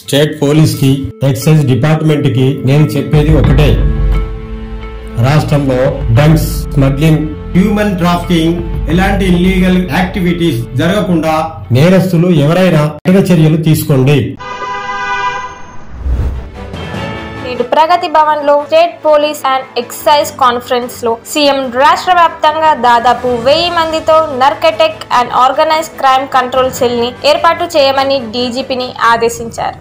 State police కి, excise department కి నేను చెప్పేది ఒకటే. రాష్ట్రంలో డ్రగ్స్ స్మగ్లింగ్, హ్యూమన్ ట్రాఫికింగ్ ఇలాంటి ఇల్లీగల్ యాక్టివిటీస్ జరగకుండా నేరస్తులు ఎవరైనా కఠిన చర్యలు తీసుకోండి. ప్రగతి భవన్ లో state police and excise conference లో సీఎం రాష్ట్ర వ్యాప్తంగా దాదాపు 1000 మందితో narcotic and organized crime control cell ని ఏర్పాటు చేయమని డీజీపీని ఆదేశించారు.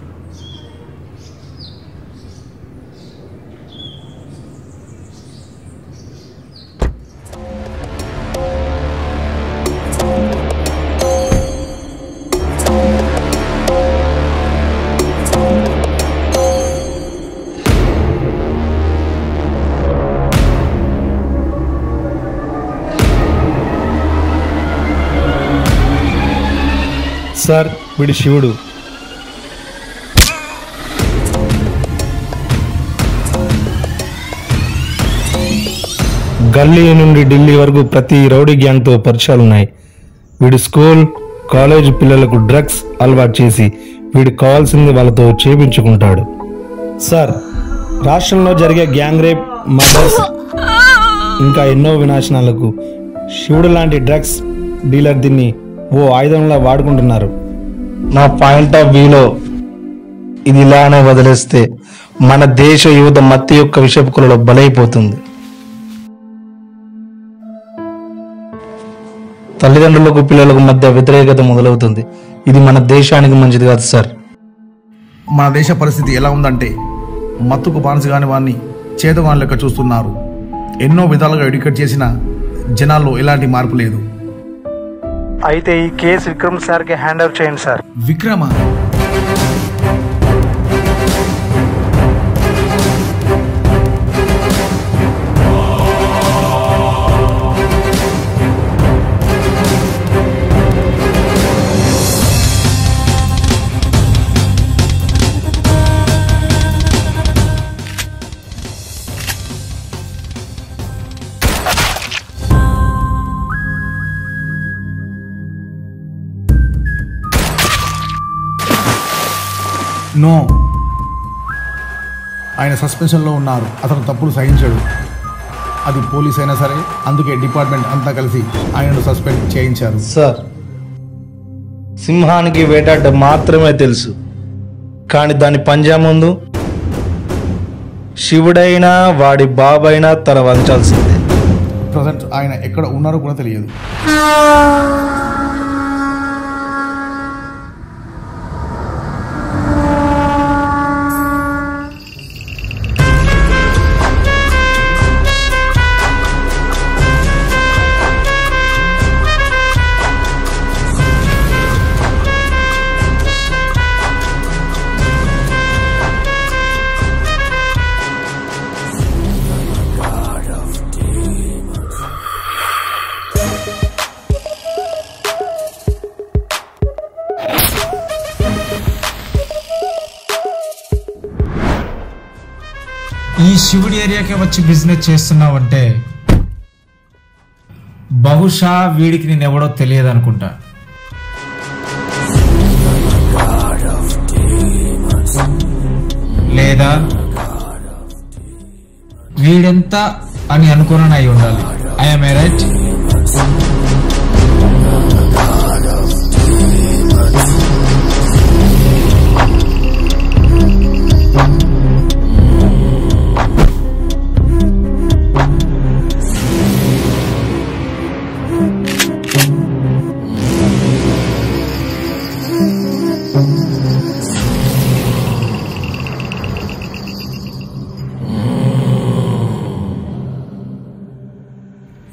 సార్, వీడి శివుడు. గల్లీ నుండి ఢిల్లీ వరకు ప్రతి రౌడీ గ్యాంగ్తో పరిచయాలున్నాయి. వీడి స్కూల్, కాలేజ్ పిల్లలకు డ్రగ్స్ అలవాటు చేసి వీడికి కావాల్సింది వాళ్ళతో చేపించుకుంటాడు. సార్, రాష్ట్రంలో జరిగే గ్యాంగ్ రేప్, మర్డర్స్ ఇంకా ఎన్నో వినాశనాలకు శివుడు లాంటి డ్రగ్స్ డీలర్ దీన్ని ఓ ఆయుధంలా వాడుకుంటున్నారు. నా పాయింట్ ఆఫ్ వ్యూలో ఇది ఇలానే వదిలేస్తే మన దేశ యువత మత్తి యొక్క విషపుకులలో బలైపోతుంది. తల్లిదండ్రులకు పిల్లలకు మధ్య వ్యతిరేకత మొదలవుతుంది. ఇది మన దేశానికి మంచిది కాదు సార్. మన దేశ పరిస్థితి ఎలా ఉందంటే మత్తుకు బానిసగాని వాడిని చేతగాని లెక్క చూస్తున్నారు. ఎన్నో విధాలుగా ఎడ్యుకేట్ చేసిన జనాల్లో ఎలాంటి మార్పు లేదు. అయితే ఈ కేసు విక్రమ్ సార్కి హ్యాండ్ ఓవర్ చేయండి సార్. విక్రమా? నో, ఆయన సస్పెన్షన్లో ఉన్నారు. అతను తప్పులు సహించాడు. అది పోలీస్ అయినా సరే, అందుకే డిపార్ట్మెంట్ అంతా కలిసి ఆయనను సస్పెండ్ చేయించారు. సార్, సింహానికి వేటాడ మాత్రమే తెలుసు, కానీ దాని పంజా ముందు శివుడైనా వాడి బాబైనా తల వంచాల్సిందే. ప్రజెంట్ ఆయన ఎక్కడ ఉన్నారో కూడా తెలియదు. ఈ శివుడి ఏరియాకి వచ్చి బిజినెస్ చేస్తున్నావంటే బహుశా వీడికి నేను ఎవడో తెలియదు అనుకుంటా. లేదా వీడెంత అని అనుకుని అయి ఉండాలి. I'm a right?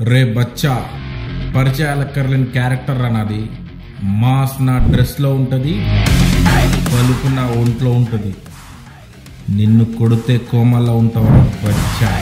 రే బచ్చా, పరిచయాలక్కర్లేని క్యారెక్టర్ అన్నది. మాస్ నా డ్రెస్లో ఉంటుంది, బలుపు నా ఒంట్లో ఉంటుంది. నిన్ను కొడితే కోమల్లో ఉంటావు బచ్చా.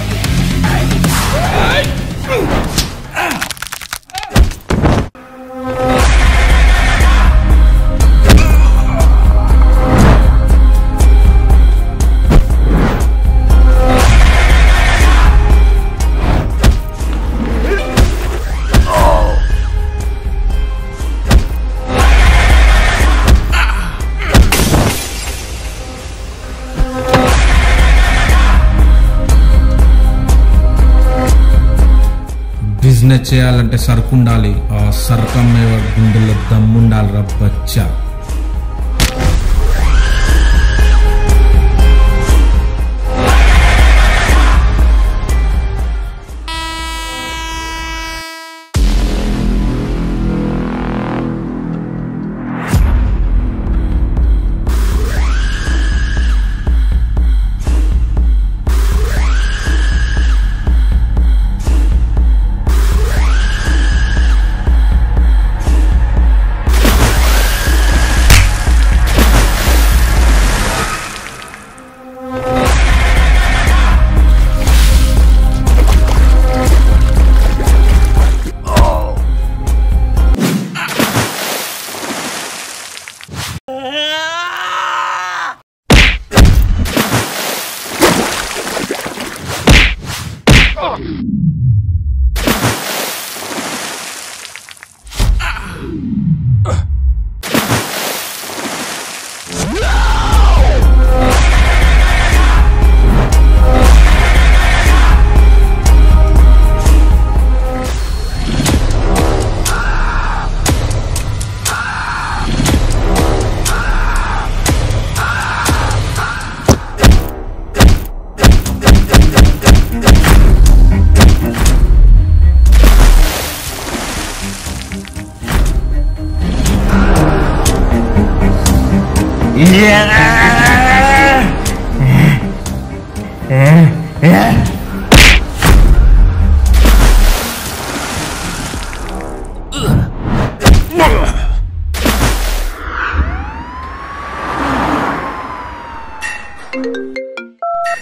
బిజినెస్ చేయాలంటే సరుకు ఉండాలి, ఆ సరుకు అమ్మే గుండెల్లో దమ్ముండాలి రా బచ్చా.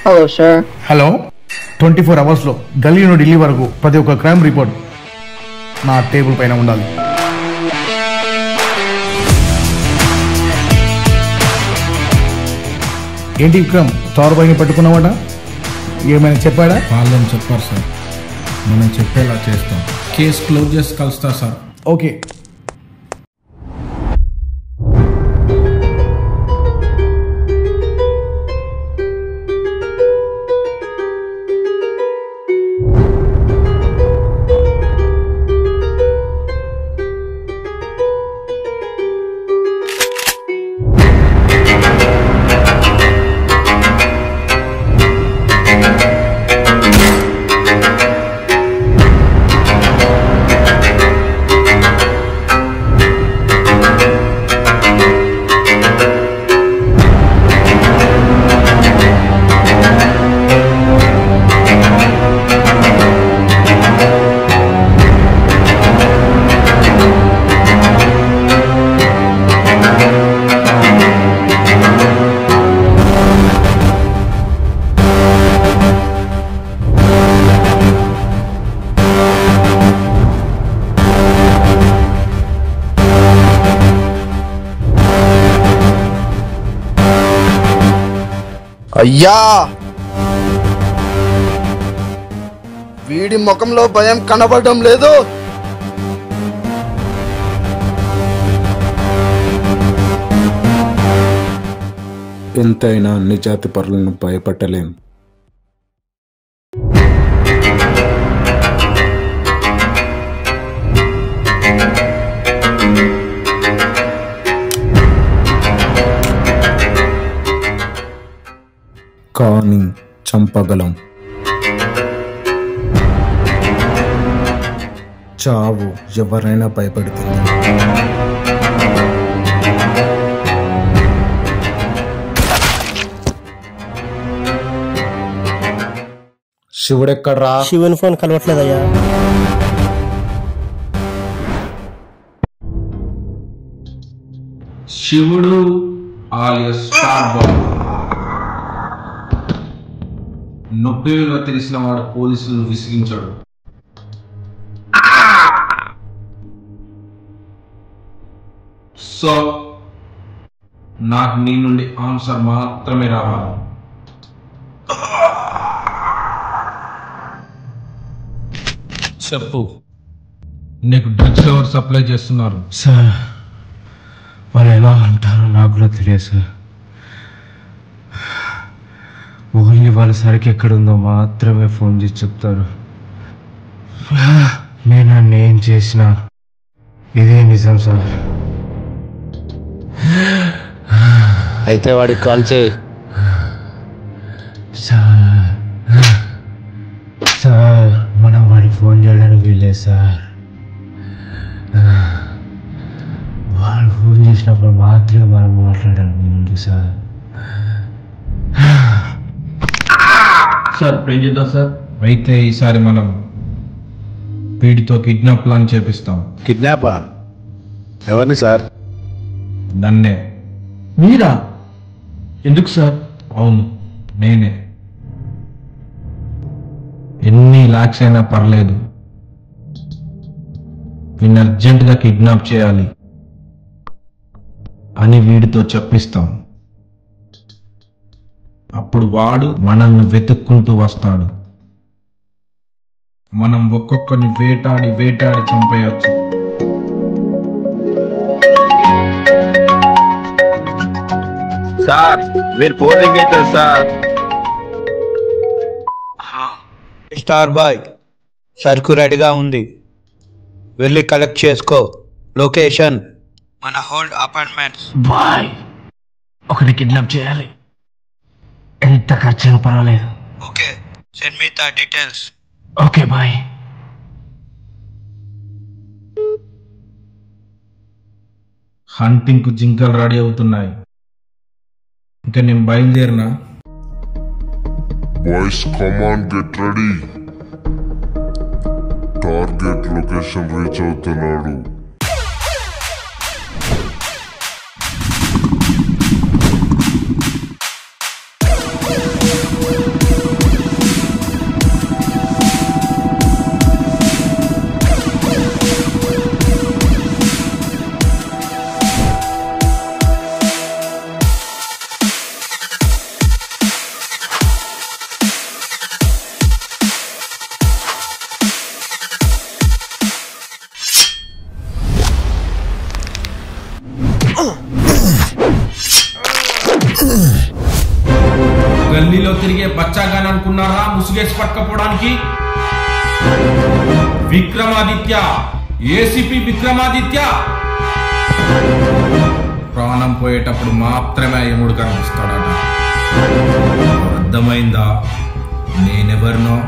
Hello, sir. హలో, 24 అవర్స్లో గల్లీ నుండి ఢిల్లీ వరకు ప్రతి ఒక్క క్రైమ్ రిపోర్ట్ నా టేబుల్ పైన ఉండాలి. ఏంటి విక్రమ్, తారుబాయిని పట్టుకున్నావాట? ఏమైనా చెప్పాడా? వాళ్ళని చెప్పారు సార్, మనం చెప్పేలా చేస్తాం. కేసు క్లోజ్ చేసి కలుస్తా సార్. ఓకే. అయ్యా, వీడి ముఖంలో భయం కనబడడం లేదు. ఎంతైనా నిజాతి పరులను భయపట్టలేం. కానీ చంపగలం. చావు ఎవరైనా భయపడుతుంది. శివుడెక్కడ్రా? శివుని ఫోన్ కలవట్లేదయ్యా. శివుడు ఆలియస్ స్టార్ బాయ్. నొప్పి విలువ తెలిసిన వాడు పోలీసులను విసిగించాడు. సో నాకు నీ నుండి ఆన్సర్ మాత్రమే రావాలి. చెప్పు, నీకు డ్రగ్స్ ఎవరు సప్లై చేస్తున్నారు? సార్ వాళ్ళు ఎలా అంటారో నాకు కూడా తెలియదు సార్. ఓన్లీ వాళ్ళ సరికి ఎక్కడుందో మాత్రమే ఫోన్ చేసి చెప్తారు. నేను నన్ను ఏం చేసినా ఇదే నిజం సార్. అయితే వాడికి కాల్ చేయి. సార్ మనం వాడికి ఫోన్ చేయడానికి వీల్లేదు సార్. వాడు ఫోన్ చేసినప్పుడు మాత్రమే మనం మాట్లాడడానికి ముందు సార్. సార్ ఏం చేద్దాం సార్? అయితే ఈసారి మనం వీడితో కిడ్నాప్ ప్లాన్ చేపిస్తాం. కిడ్నాపా? ఎవరిని సార్? నన్నే. మీరా? ఎందుకు సార్? అవును, నేనే. ఎన్ని లాక్స్ అయినా పర్లేదు, వీడిని అర్జెంటుగా కిడ్నాప్ చేయాలి అని వీడితో చెప్పిస్తాం. అప్పుడు వాడు మనల్ని వెతుక్కుంటూ వస్తాడు. మనం ఒక్కొక్కరిని వేటాడి వేటాడి చంపేయచ్చు. సార్ మీరు phone ring sir. Star boy, సరుకు రెడీగా ఉంది, వెళ్ళి కలెక్ట్ చేసుకో. లొకేషన్ మన హోల్డ్ అపార్ట్మెంట్స్. బాయ్, ఒకటి కిడ్నాప్ చేయాలి, ఎంత ఖర్చైనా పర్వాలేదు. Okay, send me the details. Okay boy. Hunting కు జింకలు రెడీ అవుతున్నాయి. ఇంకా నేను బయలుదేరినా? Boys come on, get ready. Target location reach అవుతున్నాడు. గల్లీలో తిరిగే బచ్చాగాని అనుకున్నారా ముసుగేసి పట్టుకపోవడానికి? విక్రమాదిత్య, ఏసీపీ విక్రమాదిత్య. ప్రాణం పోయేటప్పుడు మాత్రమే యముడు కనిపిస్తాడట. అర్థమైందా నేనెవరినో?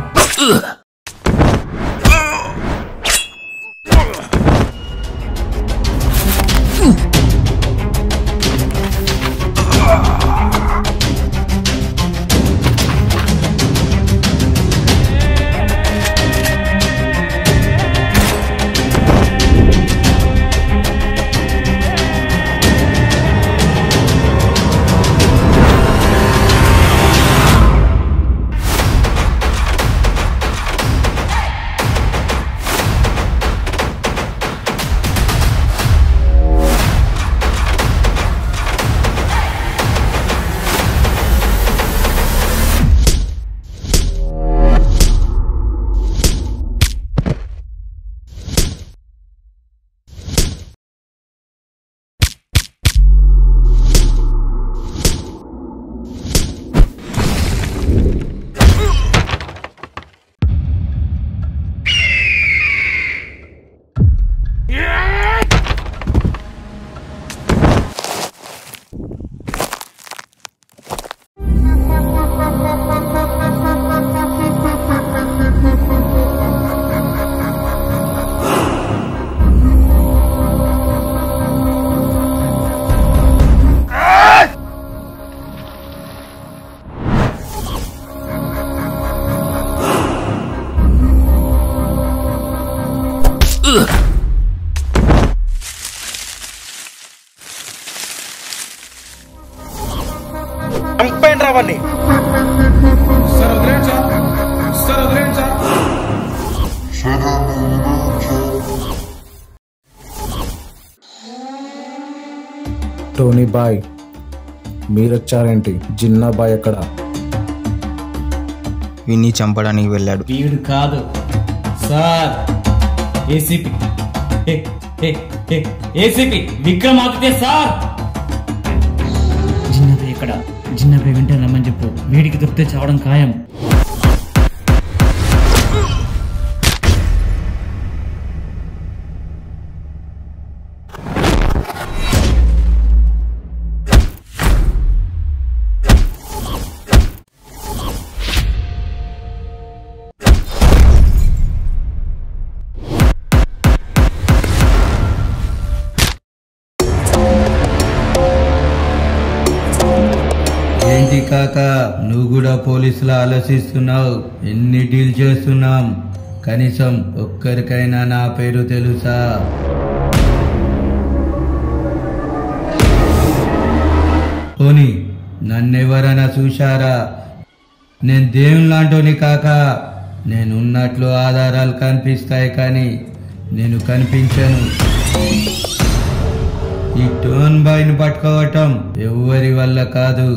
వదిలేయండి రావని. సార్ వదిలేండి సార్, సార్ వదిలేండి సార్. టోనీ బాయ్ మీరొచ్చారేంటి? జిన్నా బాయ్ ఎక్కడ? విన్ని చంపడానికి వెళ్ళాడు. వీడు కాదు sir, ACP ACP Vikramaditya sir. జిన్నపై ఎక్కడ? జిన్నపై వెంటనే రమ్మని చెప్పు. వీడికి దొరికితే చావడం ఖాయం. ఏంటి కాకా, నువ్వు కూడా పోలీసులా ఆలోచిస్తున్నావు? ఎన్ని డీల్ చేస్తున్నాం, కనీసం ఒక్కరికైనా నా పేరు తెలుసా? పోనీ నన్నెవరైనా చూశారా? నేను దేవుని లాంటోని కాకా. నేను ఉన్నట్లు ఆధారాలు కనిపిస్తాయి కానీ నేను కనిపించను. ఈ టోన్ బాయ్ని పట్టుకోవటం ఎవరి వల్ల కాదు.